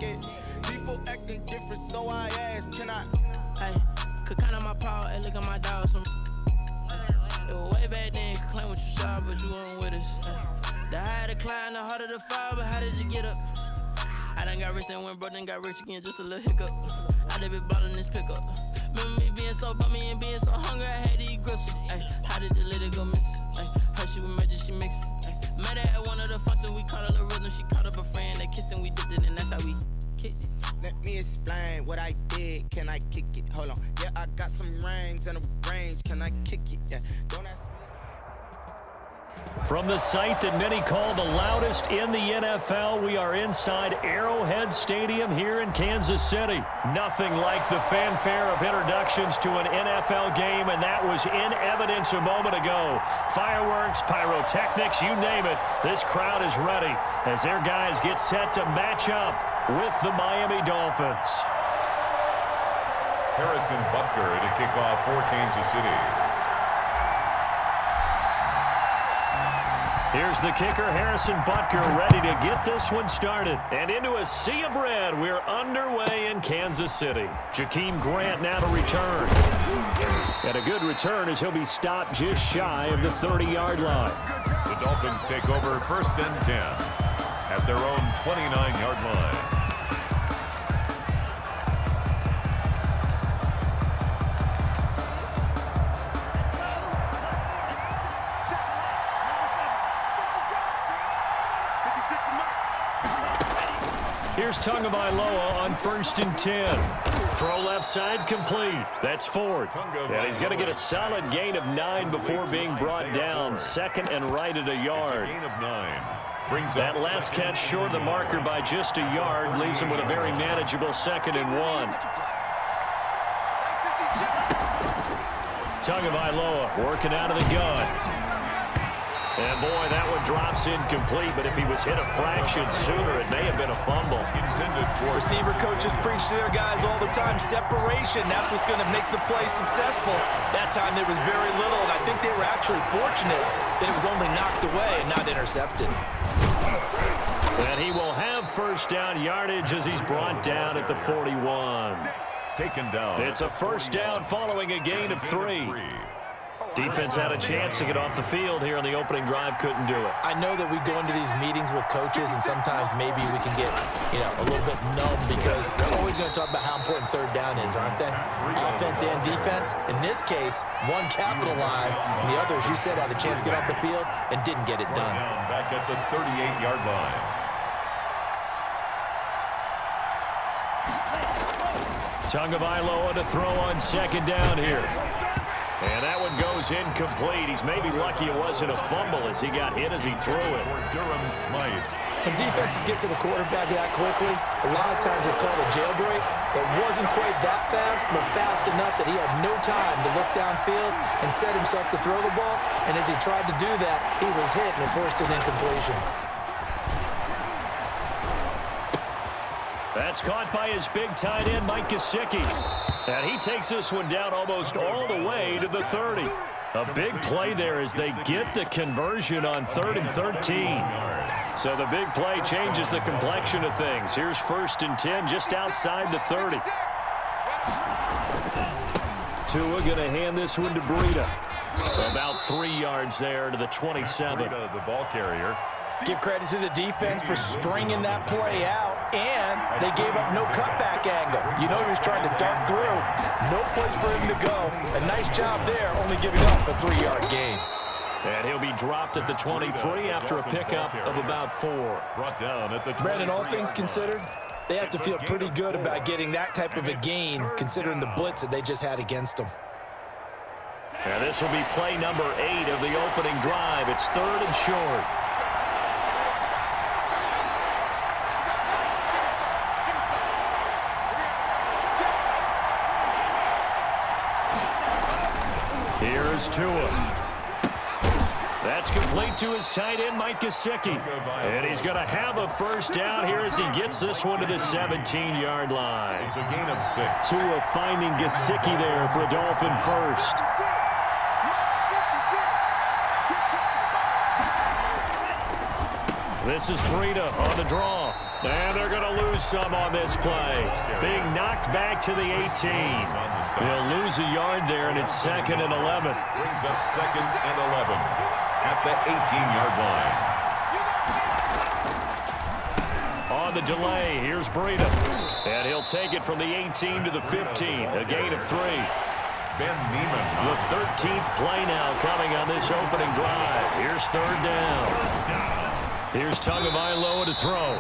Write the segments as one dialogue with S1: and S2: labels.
S1: it. People acting different, so I asked, can I?
S2: Hey, could count on my power, hey, look at my dogs. It was way back then, could claim what you saw, but you weren't with us. The higher the climb, the harder the fall, but how did you get up? I done got rich, then went broke, then got rich again, just a little hiccup. I done been ballin' this pickup. Remember me being so bummy and being so hungry, I had to eat gristle. Ay, how did the lady go miss? Ay, her she was major, she mixed. Ay, met her at one of the functions, we caught a little rhythm. She caught up a friend, they kissed and we dipped it, and that's how we kicked it.
S1: Let me explain what I did. Can I kick it? Hold on. Yeah, I got some rings and a range. Can I kick it? Yeah. Don't ask me.
S3: From the site that many call the loudest in the NFL, we are inside Arrowhead Stadium here in Kansas City. Nothing like the fanfare of introductions to an NFL game, and that was in evidence a moment ago. Fireworks, pyrotechnics, you name it. This crowd is ready as their guys get set to match up with the Miami Dolphins.
S4: Harrison Butker to kick off for Kansas City.
S3: Here's the kicker, Harrison Butker, ready to get this one started. And into a sea of red, we're underway in Kansas City. Jakeem Grant now to return. And a good return as he'll be stopped just shy of the 30-yard line.
S4: The Dolphins take over 1st and 10 at their own 29-yard line.
S3: Here's Tagovailoa on 1st and 10. Throw left side complete. That's Ford. And he's going to get a solid gain of 9 before being brought down. 2nd and right at a yard.
S4: Gain of 9.
S3: That last catch short of the marker by just a yard leaves him with a very manageable 2nd and 1. Tagovailoa working out of the gun. And, boy, that one drops incomplete, but if he was hit a fraction sooner, it may have been a fumble.
S5: Receiver coaches preach to their guys all the time. Separation, that's what's going to make the play successful. That time there was very little, and I think they were actually fortunate that it was only knocked away and not intercepted.
S3: And he will have 1st down yardage as he's brought down at the 41.
S4: Taken down.
S3: It's a 1st down following a gain of 3. Defense had a chance to get off the field here on the opening drive, couldn't do it.
S5: I know that we go into these meetings with coaches, and sometimes maybe we can get, a little bit numb because they're always going to talk about how important 3rd down is, aren't they? Offense and defense. In this case, one capitalized, and the other, as you said, had a chance to get off the field and didn't get it done.
S4: Back at the 38-yard line.
S3: Tagovailoa to throw on 2nd down here. And that one goes incomplete. He's maybe lucky it wasn't a fumble as he got hit as he threw it.
S4: Durham Smythe.
S5: When defenses get to the quarterback that quickly, a lot of times it's called a jailbreak. It wasn't quite that fast, but fast enough that he had no time to look downfield and set himself to throw the ball. And as he tried to do that, he was hit and it forced an incompletion.
S3: That's caught by his big tight end, Mike Gesicki. And he takes this one down almost all the way to the 30. A big play there as they get the conversion on 3rd and 13. So the big play changes the complexion of things. Here's 1st and 10 just outside the 30. Tua going to hand this one to Breida. About 3 yards there to the 27.
S4: Breida, the ball carrier.
S5: Give credit to the defense for stringing that play out, and they gave up no cutback angle. You know he was trying to dart through. No place for him to go. A nice job there, only giving up a 3-yard gain.
S3: And he'll be dropped at the 23 after a pickup of about 4.
S4: Brought down at the 23.
S5: Brandon, all things considered, they have to feel pretty good about getting that type of a gain, considering the blitz that they just had against them.
S3: And this will be play number 8 of the opening drive. It's 3rd and short. Here's Tua. That's complete to his tight end, Mike Gesicki. And he's going to have a 1st down here as he gets this one to the 17-yard line.
S4: It's a gain of 6.
S3: Tua finding Gesicki there for a Dolphin 1st. This is Breida on the draw. And they're going to lose some on this play. Being knocked back to the 18. They'll lose a yard there, and it's 2nd and 11.
S4: Brings up 2nd and 11 at the 18-yard line.
S3: On the delay, here's Breida. And he'll take it from the 18 to the 15. A gain of 3.
S4: Ben Neiman.
S3: The 13th play now coming on this opening drive. Here's 3rd down. Here's Tagovailoa to throw.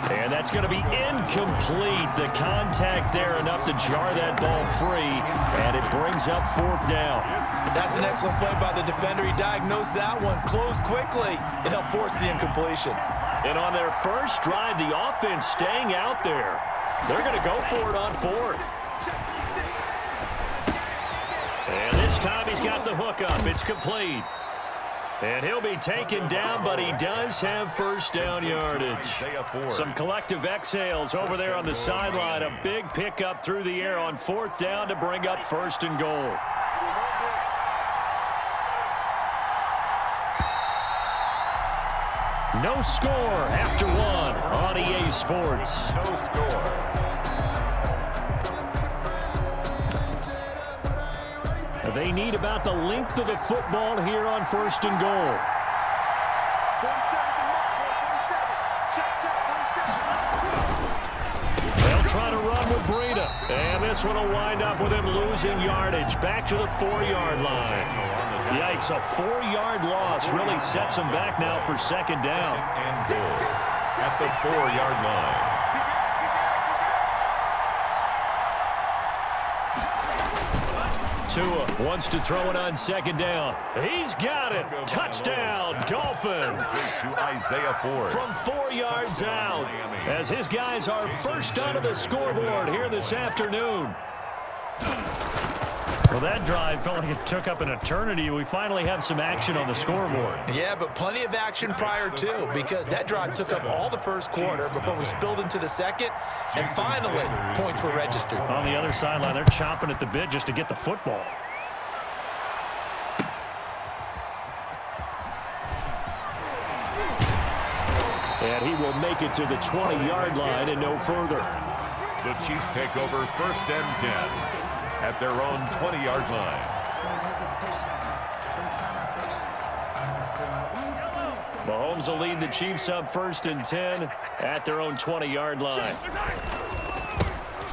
S3: And that's going to be incomplete. The contact there enough to jar that ball free. And it brings up 4th down.
S5: That's an excellent play by the defender. He diagnosed that one, closed quickly, and helped force the incompletion.
S3: And on their first drive, the offense staying out there. They're going to go for it on 4th. And this time he's got the hook up. It's complete. And he'll be taken down, but he does have first down yardage. Some collective exhales over there on the sideline. A big pickup through the air on 4th down to bring up 1st and goal. No score after 1 on EA Sports.
S4: No score.
S3: They need about the length of the football here on 1st and goal. They'll try to run with Breida. And this one will wind up with him losing yardage. Back to the 4-yard line. Yikes, a 4-yard loss really sets him back now for 2nd down.
S4: And goal at the 4-yard line.
S3: Tua wants to throw it on 2nd down. He's got it. Touchdown, Dolphins.
S4: To Isaiah Ford.
S3: From 4 yards out, as his guys are first onto the scoreboard here this afternoon. Well, that drive felt like it took up an eternity. We finally have some action on the scoreboard.
S5: Yeah, but plenty of action prior to, because that drive took up all the first quarter before we spilled into the second, and finally, points were registered.
S3: On the other sideline, they're chomping at the bit just to get the football. And he will make it to the 20-yard line and no further.
S4: The Chiefs take over 1st and 10 at their own 20-yard line.
S3: Mahomes will lead the Chiefs up 1st and 10 at their own 20-yard line.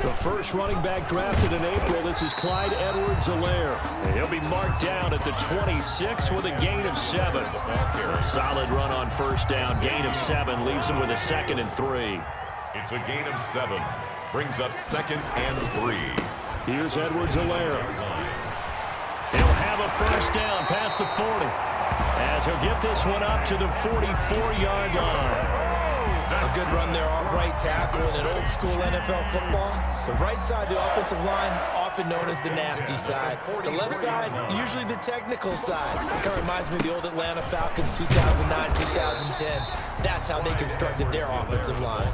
S3: The first running back drafted in April, this is Clyde Edwards-Helaire. He'll be marked down at the 26 with a gain of 7. A solid run on 1st down, gain of 7, leaves him with a 2nd and 3.
S4: It's a gain of 7. Brings up 2nd and 3.
S3: Here's Edwards-Helaire. He'll have a first down past the 40 as he'll get this one up to the 44-yard line.
S5: A good run there off right tackle in an old-school NFL football. The right side, the offensive line, often known as the nasty side. The left side, usually the technical side. It kind of reminds me of the old Atlanta Falcons 2009, 2010. That's how they constructed their offensive line.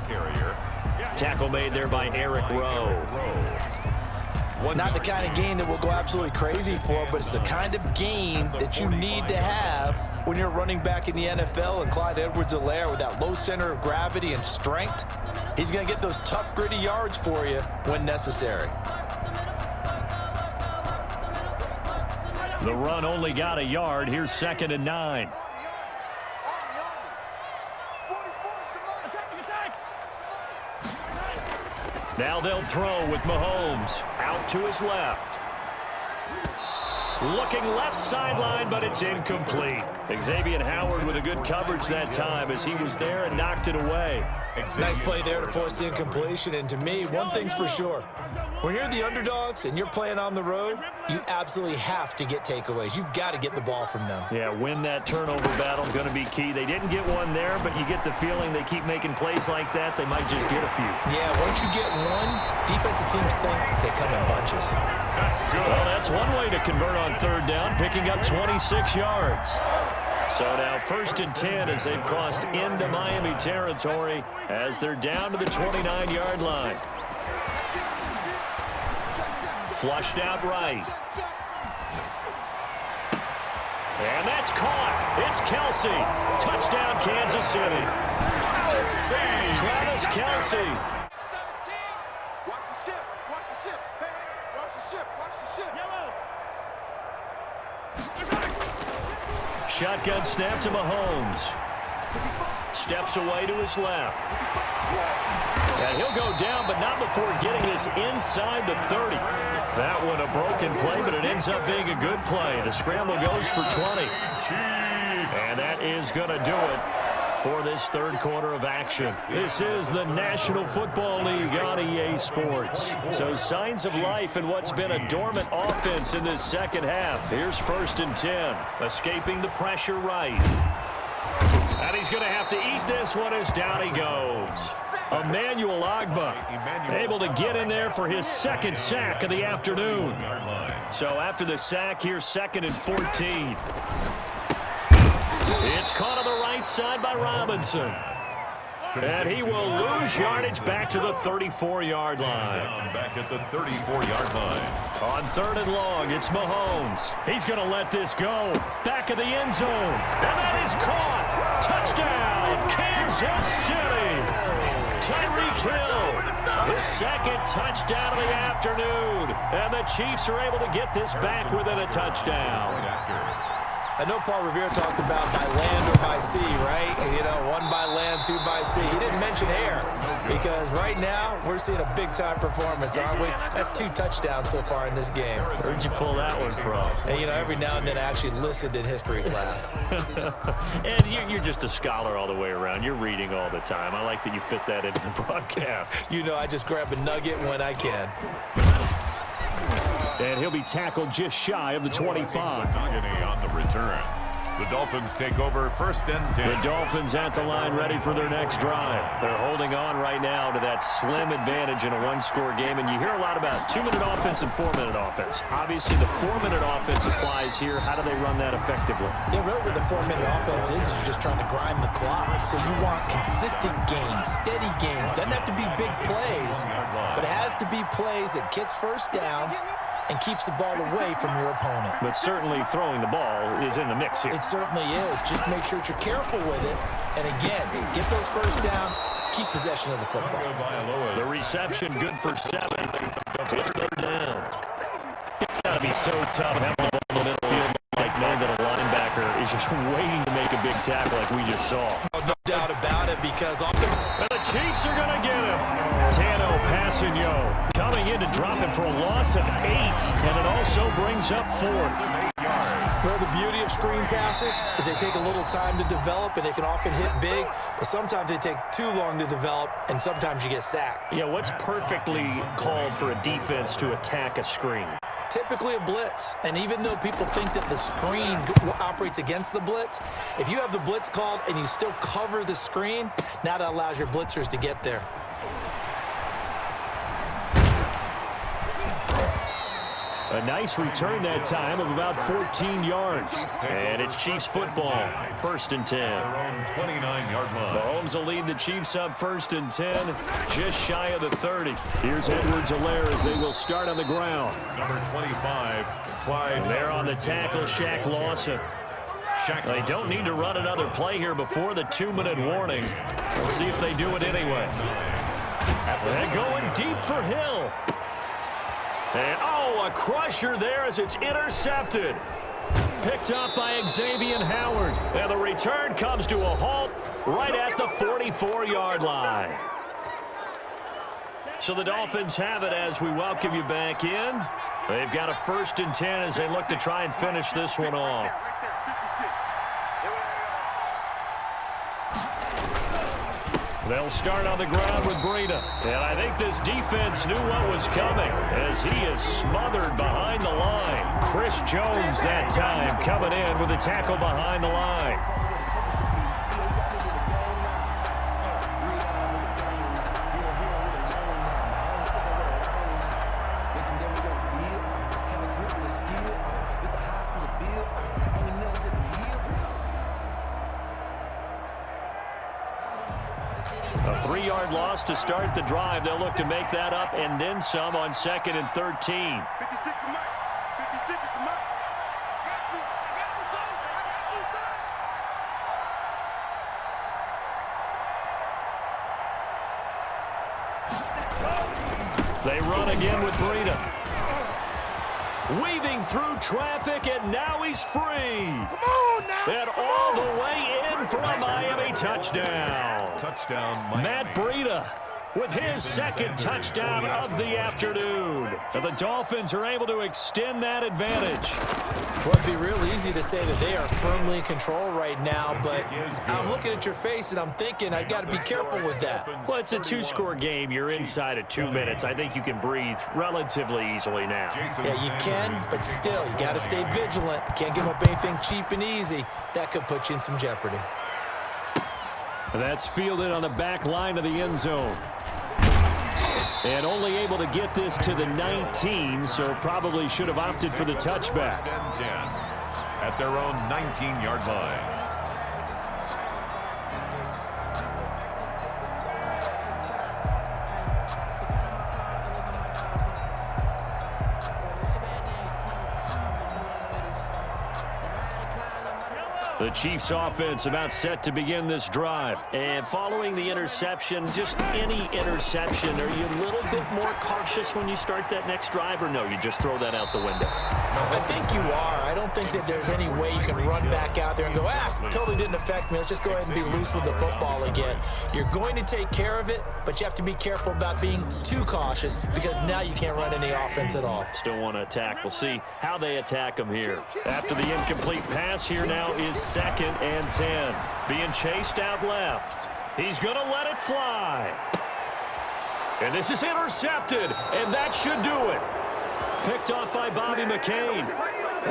S3: Tackle made there by Eric Rowe.
S5: Not the kind of game that we'll go absolutely crazy for, but it's the kind of game that you need to have when you're running back in the NFL. And Clyde Edwards-Helaire, with that low center of gravity and strength, he's going to get those tough, gritty yards for you when necessary.
S3: The run only got a yard. Here's 2nd and 9. Now they'll throw with Mahomes out to his left. Looking left sideline, but it's incomplete. Xavier Howard with a good coverage that time as he was there and knocked it away.
S5: Nice play there to force the incompletion. And to me, one thing's for sure. When you're the underdogs and you're playing on the road, you absolutely have to get takeaways. You've got to get the ball from them.
S3: Yeah, win that turnover battle, going to be key. They didn't get one there, but you get the feeling they keep making plays like that, they might just get a few.
S5: Yeah, once you get one, defensive teams think they come in bunches.
S4: That's good.
S3: Well, that's one way to convert on 3rd down, picking up 26 yards. So now 1st and 10 as they've crossed into Miami territory as they're down to the 29-yard line. Flushed out right. And that's caught. It's Kelsey. Touchdown, Kansas City. Travis Kelsey.
S6: Watch the ship. Watch the ship. Hey, watch the ship. Watch the ship. Yellow.
S3: Shotgun snap to Mahomes. Steps away to his left. And he'll go down, but not before getting this inside the 30. That one a broken play, but it ends up being a good play. The scramble goes for 20. And that is going to do it for this third quarter of action. This is the National Football League on EA Sports. So signs of life in what's been a dormant offense in this second half. Here's 1st and 10. Escaping the pressure right. And he's going to have to eat this one as down he goes. Emmanuel Ogbah able to get in there for his second sack of the afternoon. So after the sack, here's 2nd and 14. It's caught on the right side by Robinson. And he will lose yardage back to the 34-yard line.
S4: Back at the 34-yard line.
S3: On 3rd and long, it's Mahomes. He's going to let this go. Back of the end zone. And that is caught. Touchdown, Kansas City. Tyreek Hill, his second touchdown of the afternoon. And the Chiefs are able to get this back within a touchdown.
S5: I know Paul Revere talked about by land or by sea, right? You know, 1 by land, 2 by sea. He didn't mention air because right now we're seeing a big-time performance, aren't we? That's 2 touchdowns so far in this game.
S3: Where'd you pull that one from?
S5: And, you know, every now and then I actually listened in history class.
S3: And you're just a scholar all the way around. You're reading all the time. I like that you fit that into the broadcast.
S5: You know, I just grab a nugget when I can.
S3: And he'll be tackled just shy of the 25.
S4: On the return. The Dolphins take over 1st and 10.
S3: The Dolphins at the line ready for their next drive. They're holding on right now to that slim advantage in a 1-score game. And you hear a lot about 2-minute offense and 4-minute offense. Obviously, the 4-minute offense applies here. How do they run that effectively?
S5: Yeah, really what the 4-minute offense is you're just trying to grind the clock. So you want consistent gains, steady gains. Doesn't have to be big plays, but it has to be plays that gets first downs and keeps the ball away from your opponent.
S3: But certainly throwing the ball is in the mix here.
S5: It certainly is. Just make sure that you're careful with it. And again, get those first downs, keep possession of the football.
S3: The reception good for 7. It's third down. It's got to be so tough having the ball in the middle of the field like knowing that a linebacker is just waiting to make a big tackle like we just saw.
S5: No doubt about it because
S3: And the Chiefs are going to get him. Tano Passigno coming in to drop him for a loss of 8, and it also brings up 4th.
S5: Well, the beauty of screen passes is they take a little time to develop, and they can often hit big, but sometimes they take too long to develop, and sometimes you get sacked.
S3: Yeah, what's perfectly called for a defense to attack a screen?
S5: Typically a blitz, and even though people think that the screen operates against the blitz, if you have the blitz called and you still cover the screen, now that allows your blitzers to get there.
S3: A nice return that time of about 14 yards. And it's Chiefs football, 1st and 10.
S4: 29-yard line.
S3: Mahomes will lead the Chiefs up 1st and 10, just shy of the 30. Here's Edwards-Helaire as they will start on the ground.
S4: Number 25, Clyde.
S3: They're on the tackle, Shaq Lawson. They don't need to run another play here before the 2-minute warning. Let's see if they do it anyway. And going deep for Hill. And, a crusher there as it's intercepted. Picked up by Xavier Howard. And the return comes to a halt right at the 44-yard line. So the Dolphins have it as we welcome you back in. They've got a 1st and 10 as they look to try and finish this one off. They'll start on the ground with Breida. And I think this defense knew what was coming as he is smothered behind the line. Chris Jones that time coming in with a tackle behind the line. A 3-yard loss to start the drive. They'll look to make that up and then some on 2nd and 13.
S6: 56 to Mike. 56 to Mike.
S3: They run again with Breida. Weaving through traffic, and now he's free.
S6: Come on now.
S3: And all the way in for a Miami touchdown.
S4: Touchdown, Miami.
S3: Matt Breida with his second touchdown of the afternoon. And the Dolphins are able to extend that advantage.
S5: Well, it'd be real easy to say that they are firmly in control right now, but I'm looking at your face and I'm thinking I got to be careful with that.
S3: Well, it's a two-score game. You're inside of 2 minutes. I think you can breathe relatively easily now.
S5: Yeah, you can, but still, you got to stay vigilant. You can't give up anything cheap and easy. That could put you in some jeopardy.
S3: That's fielded on the back line of the end zone. And only able to get this to the 19, so probably should have opted for the touchback.
S4: 10 at their own 19-yard line.
S3: The Chiefs offense about set to begin this drive. And following the interception, just any interception, are you a little bit more cautious when you start that next drive, or no, you just throw that out the window?
S5: I think you are. I don't think that there's any way you can run back out there and go, totally didn't affect me. Let's just go ahead and be loose with the football again. You're going to take care of it, but you have to be careful about being too cautious because now you can't run any offense at all.
S3: Still want to attack. We'll see how they attack them here. After the incomplete pass, here now is 2nd and 10. Being chased out left. He's going to let it fly. And this is intercepted, and that should do it. Picked off by Bobby McCain.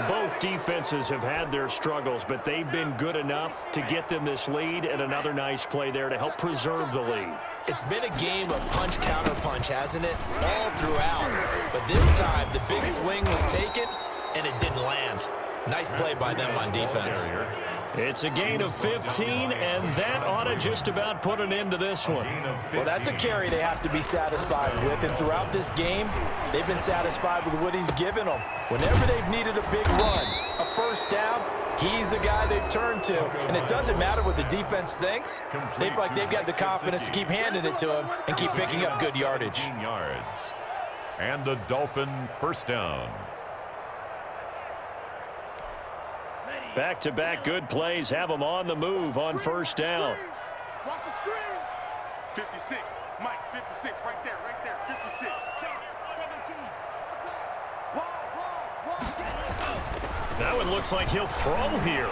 S3: Both defenses have had their struggles, but they've been good enough to get them this lead, and another nice play there to help preserve the lead.
S5: It's been a game of punch-counter-punch, hasn't it? All throughout. But this time, the big swing was taken, and it didn't land. Nice play by them on defense.
S3: It's a gain of 15, and that ought to just about put an end to this one.
S5: Well, that's a carry they have to be satisfied with, and throughout this game, they've been satisfied with what he's given them. Whenever they've needed a big run, a first down, he's the guy they've turned to. And it doesn't matter what the defense thinks. They feel like they've got the confidence to keep handing it to him and keep picking up good yardage.
S4: And the Dolphin first down.
S3: Back-to-back good plays have them on the move on first down.
S6: Watch the screen. 56. Mike, 56. Right there, 56. 17.
S3: That one looks like he'll throw here.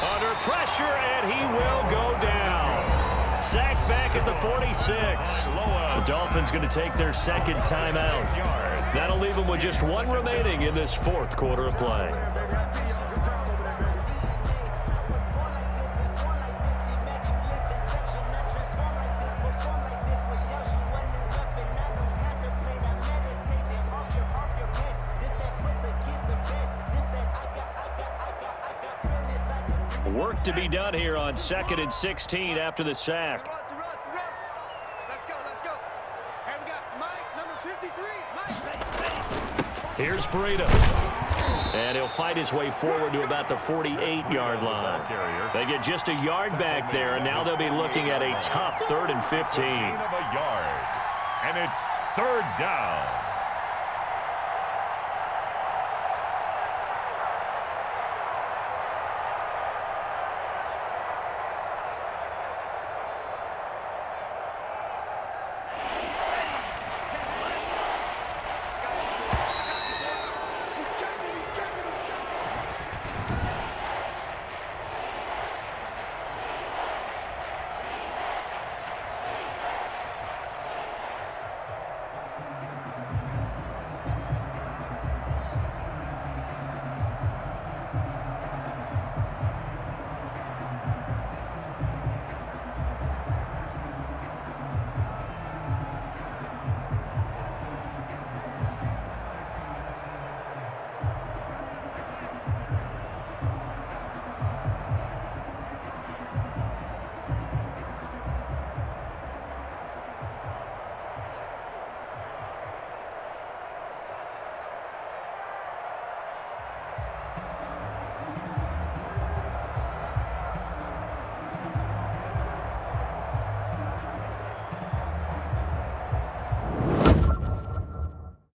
S3: Under pressure, and he will go down. Sacked back at the 46. The Dolphins going to take their second timeout. That'll leave them with just one remaining in this fourth quarter of play. Work to be done here on 2nd and 16 after the sack.
S6: Let's go. And we got Mike, number 53. Mike.
S3: Here's Breida. And he'll fight his way forward to about the 48-yard line. They get just a yard back there, and now they'll be looking at a tough 3rd and 15.
S4: And it's 3rd down.